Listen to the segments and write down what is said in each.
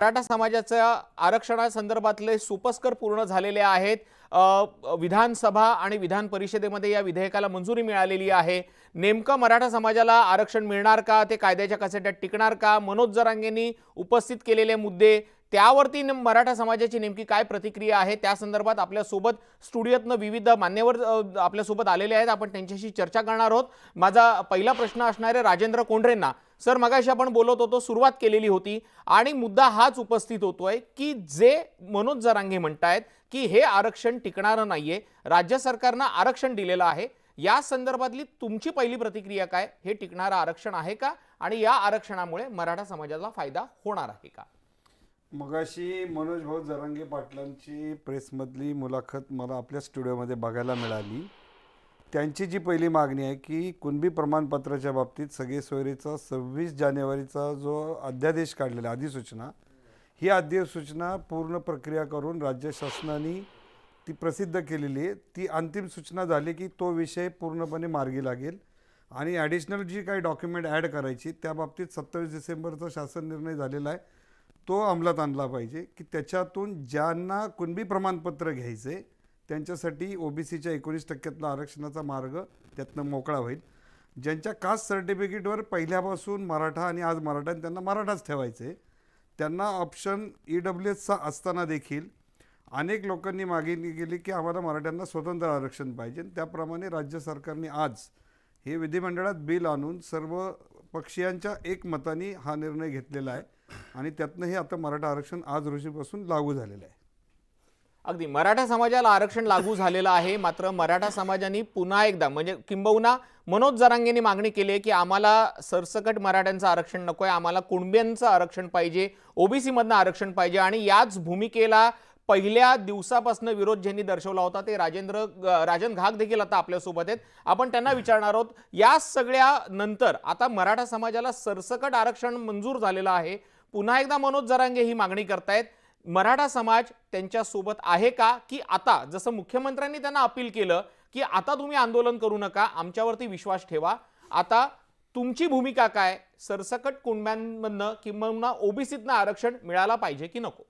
मराठा समाजाच्या आरक्षणासंदर्भातले सोपस्कर पूर्ण झालेले आहेत। विधानसभा आणि विधान परिषदेमध्ये या विधेयकाला मंजुरी मिळालेली आहे। नेमकं मराठा समाजाला आरक्षण मिळणार का, ते कायद्याच्या कचाट्यात टिकणार का, मनोज जरांगेंनी उपस्थित केलेले मुद्दे त्यावरती मराठा समाजाची नेमकी काय प्रतिक्रिया आहे, त्या संदर्भात आपल्या सोबत स्टुडिओतनं विविध मान्यवर आपल्या सोबत आलेले आहेत। आपण त्यांच्याशी चर्चा करणार आहोत। माझा पहिला प्रश्न असणार आहे राजेंद्र कोंढरेंना। सर, मगाशी आपण बोलत होतो, सुरुवात केलेली होती आणि मुद्दा हाच उपस्थित होतोय की जे मनोज जरांगे म्हणतायत की हे आरक्षण टिकणार नाहीये, राज्य सरकारने आरक्षण दिलेलं आहे, या संदर्भातली तुमची पहिली प्रतिक्रिया काय? हे टिकणारं आरक्षण आहे का आणि या आरक्षणामुळे मराठा समाजाला फायदा होणार आहे का? मगाशी मनोज भाऊ जरांगे पाटलांची प्रेसमधली मुलाखत मला आपल्या स्टुडिओमध्ये बघायला मिळाली। त्यांची जी पहिली मागणी आहे की कुणबी प्रमाणपत्राच्या बाबतीत सगळे सोयरीचा 26 जानेवारीचा जो अध्यादेश काढलेला अधिसूचना, ही अधिसूचना पूर्ण प्रक्रिया करून राज्य शासनाने ती प्रसिद्ध केलेली आहे। ती अंतिम सूचना झाली की तो विषय पूर्णपणे मार्गी लागेल आणि ॲडिशनल जी काही डॉक्युमेंट ॲड करायची त्या बाबतीत 27 डिसेंबरचा शासन निर्णय झालेला आहे, तो अंमलात आणला पाहिजे की त्याच्यातून ज्यांना कुणबी प्रमाणपत्र घ्यायचे त्यांच्यासाठी ओबीसीच्या 19% आरक्षणाचा मार्ग त्यातनं मोकळा होईल। ज्यांच्या कास्ट सर्टिफिकेटवर पहिल्यापासून मराठा आणि आज मराठा त्यांना मराठाच ठेवायचे, त्यांना ऑप्शन EWSचा असताना देखील अनेक लोकांनी मागणी केली की आम्हाला मराठ्यांना स्वतंत्र आरक्षण पाहिजे। त्याप्रमाणे राज्य सरकारने आज हे विधिमंडळात बिल आणून सर्व पक्षीयांच्या एकमताने हा निर्णय घेतलेला आहे आणि त्यातनं हे आता मराठा आरक्षण आज रोजीपासून लागू झालेलं आहे। अगदी मराठा समाजाला आरक्षण लागू झालेलं आहे, मात्र मराठा समाजाने पुन्हा एकदा म्हणजे किंबहुना मनोज जरांगेंनी मागणी केली आहे की आम्हाला सरसकट मराठ्यांचं आरक्षण नकोय, आम्हाला कुणब्यांचं आरक्षण पाहिजे, ओबीसी मधनं आरक्षण पाहिजे। आणि याच भूमिकेला पहिल्या दिवसापासून विरोध ज्यांनी दर्शवला होता ते राजन घाग देखील आता आपल्यासोबत आहेत। आपण त्यांना विचारणार आहोत, या सगळ्या नंतर आता मराठा समाजाला सरसकट आरक्षण मंजूर झालेलं आहे, पुन्हा एकदा मनोज जरांगे ही मागणी करतायत, मराठा समाज त्यांच्या सोबत आहे का? की आता जसं मुख्यमंत्र्यांनी त्यांना अपील केलं की आता तुम्ही आंदोलन करू नका, आमच्यावरती विश्वास ठेवा, आता तुमची भूमिका काय? सरसकट कुणब्यांमधनं किंवा ओबीसीतनं आरक्षण मिळाला पाहिजे की नको?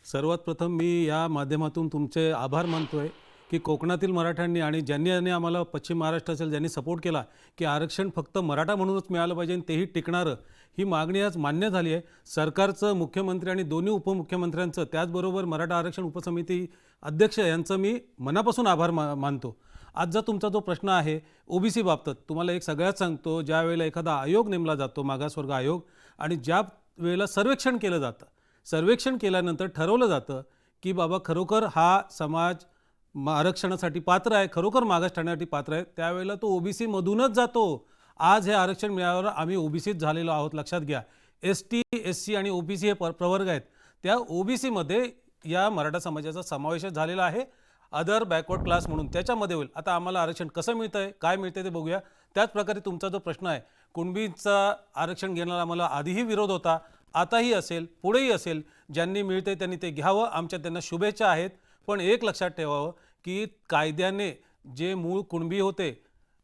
सर्वात प्रथम मी या माध्यमातून तुमचे आभार मानतोय की कोकणातील मराठ्यांनी आणि ज्यांनी आम्हाला पश्चिम महाराष्ट्र असेल ज्यांनी सपोर्ट केला की आरक्षण फक्त मराठा म्हणूनच मिळालं पाहिजे आणि तेही टिकणारं, ही मागणी आज मान्य झाली आहे। सरकारचं, मुख्यमंत्री आणि दोन्ही उपमुख्यमंत्र्यांचं, त्याचबरोबर मराठा आरक्षण उपसमिती अध्यक्ष यांचं मी मनापासून आभार मानतो। आजचा तुमचा जो प्रश्न आहे ओबीसी बाबतीत, तुम्हाला एक सगळ्यात सांगतो, ज्या वेळेला एखादा आयोग नेमला जातो, मागासवर्ग आयोग, आणि ज्या वेळेला सर्वेक्षण केलं जातं, सर्वेक्षण केल्यानंतर ठरवलं जातं की बाबा खरोखर हा समाज आरक्षणासाठी पात्र आहे, खरोखर मागास ठरण्यासाठी पात्र आहे, त्यावेळेला तो ओबीसी मधूनच जातो। आज हे आरक्षण मिळाल्यावर आम्ही ओबीसीत झालेलो आहोत, लक्षात घ्या। एसटी, एससी आणि ओबीसी हे प्रवर्ग आहेत, त्या ओबीसीमध्ये या मराठा समाजाचा समावेश झालेला आहे, अदर बॅकवर्ड क्लास म्हणून त्याच्यामध्ये होईल। आता आम्हाला आरक्षण कसं मिळतंय, काय मिळतंय ते बघूया। त्याच प्रकारे तुमचा जो प्रश्न आहे, कुणबीचं आरक्षण घेण्याला आम्हाला आधीही विरोध होता, आताही असेल, पुढेही असेल, ज्यांनी मिळते त्यांनी ते घ्यावं, आमच्या त्यांना शुभेच्छा आहेत। पण एक लक्षात ठेवावं की कायद्याने जे मूळ कुणबी होते,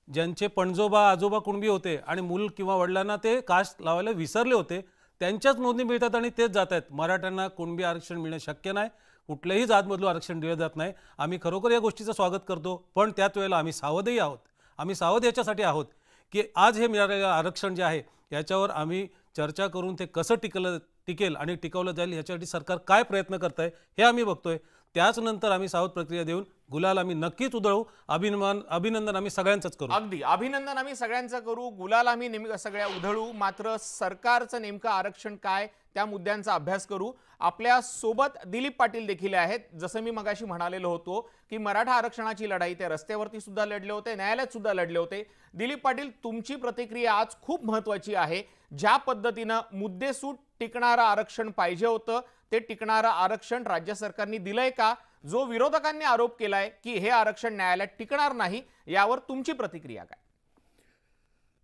ज्यांचे पणजोबा आजोबा कुणबी होते आणि मूल किंवा वडिलांना ते कास्ट लावायला विसरले होते, त्यांच्याच नोंदणी मिळतात आणि तेच जात आहेत। मराठ्यांना कुणबी आरक्षण मिळणं शक्य नाही, कुठल्याही जातमधलं आरक्षण दिलं जात नाही। आम्ही खरोखर या गोष्टीचं स्वागत करतो, पण त्याच वेळेला आम्ही सावधही आहोत। आम्ही सावध याच्यासाठी आहोत की आज हे मिळालेलं आरक्षण जे आहे याच्यावर आम्ही चर्चा करून ते कसं टिकेल आणि टिकवलं जाईल याच्यासाठी सरकार काय प्रयत्न करत आहे हे आम्ही बघतोय। त्याच नंतर आम्ही सावध प्रक्रिया देऊन गुलाल आम्ही नक्कीच उधळू। अभिनंदन आम्ही सगळ्यांचंच करू। अगदी अभिनंदन आम्ही सगळ्यांचं करू, गुलाल आम्ही सगळ्या उधळू, मात्र सरकारचं नेमकं आरक्षण काय त्या मुद्द्यांचा अभ्यास करू। आपल्या सोबत दिलीप पाटील देखील आहेत। जसं मी मगाशी म्हणालेलो होतो की मराठा आरक्षणाची लढाई ते रस्त्यावरती सुद्धा लढले होते, न्यायालयात सुद्धा लढले होते। दिलीप पाटील, तुमची प्रतिक्रिया आज खूप महत्त्वाची आहे। ज्या पद्धतीनं मुद्देसूद टिकणारं आरक्षण पाहिजे होतं, ते टिकणारं आरक्षण राज्य सरकारने दिलंय का? जो विरोधकांनी आरोप केलाय की हे आरक्षण न्यायालयात टिकणार नाही, यावर तुमची प्रतिक्रिया काय?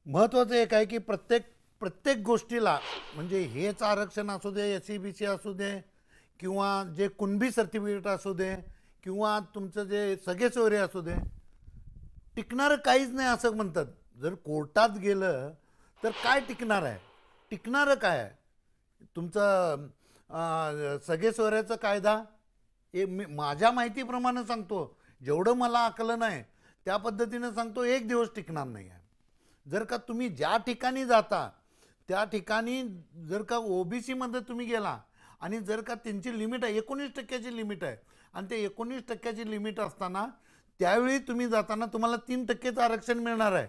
महत्त्वाचं एक आहे की प्रत्येक गोष्टीला, म्हणजे हेच आरक्षण असू दे, SCBC असू दे, किंवा जे कुणबी सर्टिफिकेट असू दे, किंवा तुमचं जे सगळे सोयरे असू दे, टिकणारं काहीच नाही असं म्हणतात। जर कोर्टात गेलं तर काय टिकणार आहे? टिकणारं काय आहे? तुमचं सगळे सोयऱ्याचा कायदा, हे मी माझ्या माहितीप्रमाणे सांगतो, जेवढं मला आकलन आहे त्या पद्धतीनं सांगतो, एक दिवस टिकणार नाही आहे. जर का तुम्ही ज्या ठिकाणी जाता त्या ठिकाणी जर का ओबीसीमध्ये तुम्ही गेला आणि जर का त्यांची लिमिट आहे 19% लिमिट आहे आणि ते 19% लिमिट असताना त्यावेळी तुम्ही जाताना तुम्हाला 3% आरक्षण मिळणार आहे.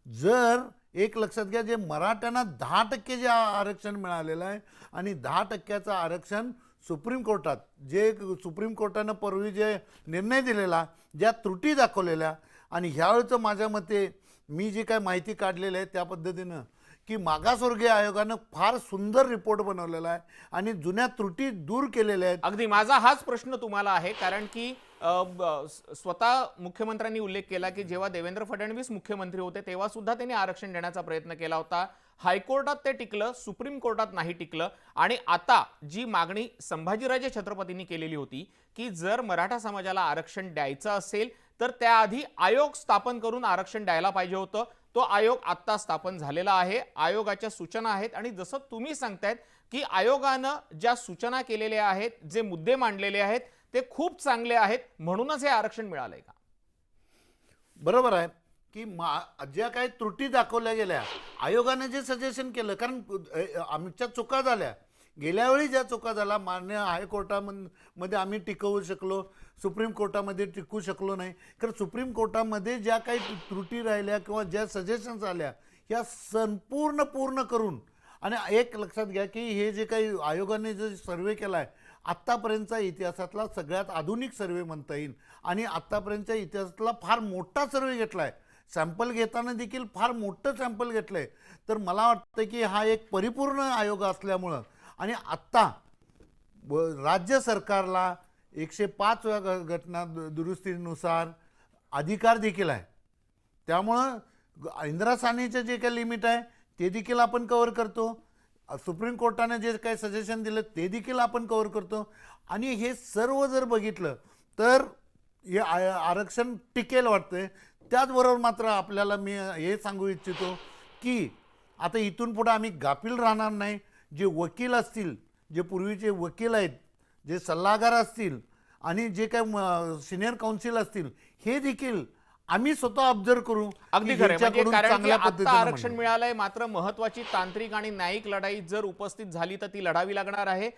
जर एक लक्षात घ्या, जे मराठ्यांना 10% जे आरक्षण मिळालेलं आहे आणि 10% आरक्षण सुप्रीम कोर्टात, जे सुप्रीम कोर्टानं पूर्वी जे निर्णय दिलेला, ज्या त्रुटी दाखवलेल्या, आणि ह्यावेळचं माझ्या मते मी जी काय माहिती काढलेली आहे त्या पद्धतीनं की मागासवर्गीय आयोगानं फार सुंदर रिपोर्ट बनवलेला आहे आणि जुन्या त्रुटी दूर केलेल्या आहेत. अगदी माझा हाच प्रश्न तुम्हाला आहे, कारण की स्वतः मुख्यमंत्र्यांनी उल्लेख केला की जेव्हा देवेंद्र फडणवीस मुख्यमंत्री होते तेव्हा सुद्धा त्यांनी आरक्षण देण्याचा प्रयत्न केला होता. हायकोर्टात ते टिकलं, सुप्रीम कोर्टात नाही टिकलं. आणि आता जी मागणी संभाजीराजे छत्रपतींनी केलेली होती की जर मराठा समाजाला आरक्षण द्यायचं असेल तर त्याआधी आयोग स्थापन करून आरक्षण द्यायला पाहिजे होतं. तो आयोग आता स्थापन झालेला आहे, आयोगाच्या सूचना आहेत आणि जसं तुम्ही सांगतायत की आयोगानं ज्या सूचना केलेल्या आहेत, जे मुद्दे मांडलेले आहेत ते खूप चांगले आहेत, म्हणूनच हे आरक्षण मिळालंय का? बरोबर आहे की ज्या काही त्रुटी दाखवल्या गेल्या, आयोगाने जे सजेशन केलं, कारण आमच्या चुका झाल्या, गेल्या वेळी ज्या चुका झाल्या मान्य हायकोर्टामध्ये आम्ही टिकवू शकलो, सुप्रीम कोर्टामध्ये टिकू शकलो नाही. कारण सुप्रीम कोर्टामध्ये ज्या काही त्रुटी राहिल्या किंवा ज्या सजेशन्स आल्या या संपूर्ण पूर्ण करून, आणि एक लक्षात घ्या की हे जे काही आयोगाने जे सर्वे केला आहे आत्तापर्यंतचा इतिहासातला सगळ्यात आधुनिक सर्वे म्हणता येईल आणि आत्तापर्यंतच्या इतिहासातला फार मोठा सर्वे घेतला आहे. सॅम्पल घेताना देखील फार मोठं सॅम्पल घेतलं आहे. तर मला वाटतं की हा एक परिपूर्ण आयोग असल्यामुळं आणि आत्ता राज्य सरकारला 105व्या घटना दुरुस्तीनुसार अधिकार देखील आहे. त्यामुळं इंदिरा साहनीचे जे काही लिमिट आहे ते देखील आपण कव्हर करतो, सुप्रीम कोर्टाने जे काही सजेशन दिलं ते देखील आपण कव्हर करतो. आणि हे सर्व जर बघितलं तर हे आरक्षण टिकेल वाटतंय. त्याचबरोबर मात्र आपल्याला मी हे सांगू इच्छितो की आता इथून पुढे आम्ही गाफील राहणार नाही. जे वकील असतील, जे पूर्वीचे वकील आहेत, जे सल्लागार असतील आणि जे काही सिनियर काउन्सिल असतील, हे देखील आम्ही स्वतः ऑब्झर्व करू. अगदी खरं, म्हणजे कारण की चांगल्या आता पद्धतीने आरक्षण मिळालंय, मात्र महत्वाची तांत्रिक आणि न्यायिक लढाई जर उपस्थित झाली तर ती लढावी लागणार आहे.